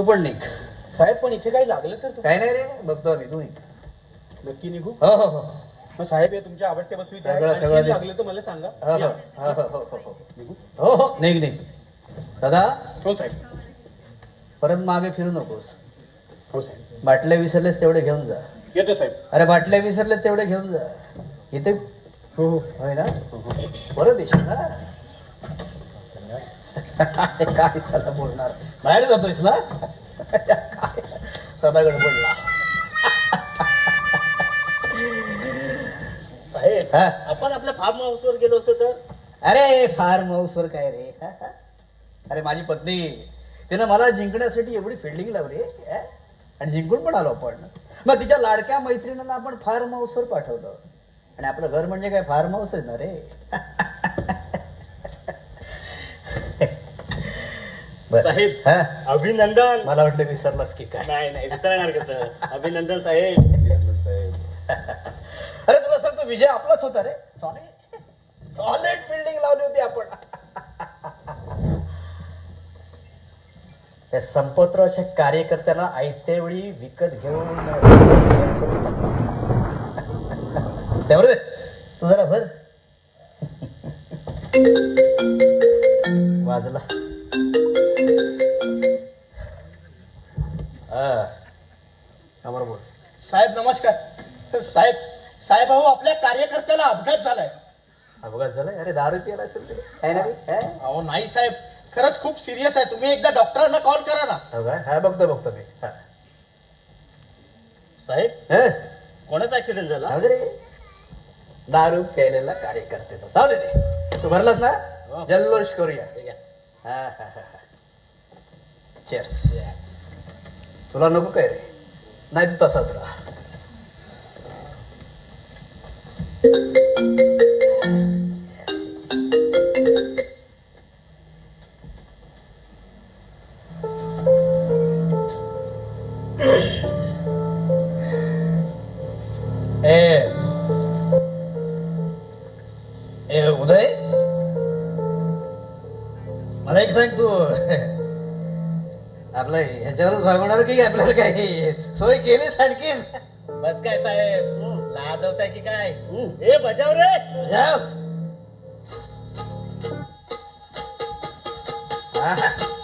पण निघ. साहेब पण इथे काही लागलं तर काय नाही रे, बघतो आम्ही. तू निघ. नक्की निघू. हो हो हो मग साहेब हे तुमच्या आवडत्या वस्तू इथे आहेत. सगळं- आणखी सगळं दिस- लागलं तर मला सांगा. हो हो या. हो हो हो हो हो निघू. हो हो निघ निघ. सदा हो साहेब. परत मागे फिरू नकोस. हो साहेब. बाटल्या विसरलेस तेवढे घेऊन जा. येतो साहेब. अरे बाटल्या विसरले तेवढे घेऊन जा. इथे हो हो होय ना, परत येशील ना. काय सदा बोलणार, बाहेर जातोयस ना. काय सदा गडबडला. साहेब हा? आपण आपल्या फार्म हाऊस वर गेलो असतो तर. अरे फार्म हाऊस वर काय रे. अरे माझी पत्नी, तिनं मला जिंकण्यासाठी एवढी फिल्डिंग लावली आणि जिंकून पण आलो आपण. मग तिच्या लाडक्या मैत्रिणींना आपण फार्म हाऊस वर पाठवलं आणि आपलं घर म्हणजे काय फार्म हाऊस आहे ना रे. बरं. साहेब हा? अभिनंदन. मला वाटलं विसरलास की काय. नाही नाही विसरणार कसं. अभिनंदन साहेब. अरे तुला सांगतो, विजय आपलाच होता रे. सॉलिड फिल्डिंग लावली होती आपण. त्या संपतरावच्या कार्यकर्त्यांना आयत्या वेळी विकत घेऊन त्यावर तू जरा भर. वाजला. अमर बोल. साहेब नमस्कार. साहेब साहेब अहो आपल्या कार्यकर्त्याला अपघात झालाय. अपघात झालाय? अरे 10 रुपयाला असेल ते. काय ना रे? अहो नाही साहेब, खरंच खूप सिरियस आहे. तुम्ही एकदा डॉक्टरांना कॉल करा ना. हो काय? हा बघतो मी. हा. साहेब हं? कोणाचा ऍक्सिडेंट झाला? जाऊ दे रे. दारू प्यायलेला कार्यकर्त्याचा. जाऊ दे ते. तू भरलास ना, हो. जल्लोष करूया. ठीक आहे. चेअर्स. तुला नको काय रे? नाही तू तसाच राहा. ए उदय, मला एक सांग, तू आपलं ह्याच्यावरच भागवणार की आपल्याला काही सोय केलीच आणखीन? बस काय साहेब, लाजवताय की काय? ए बजाव रे. जाऊ. हा.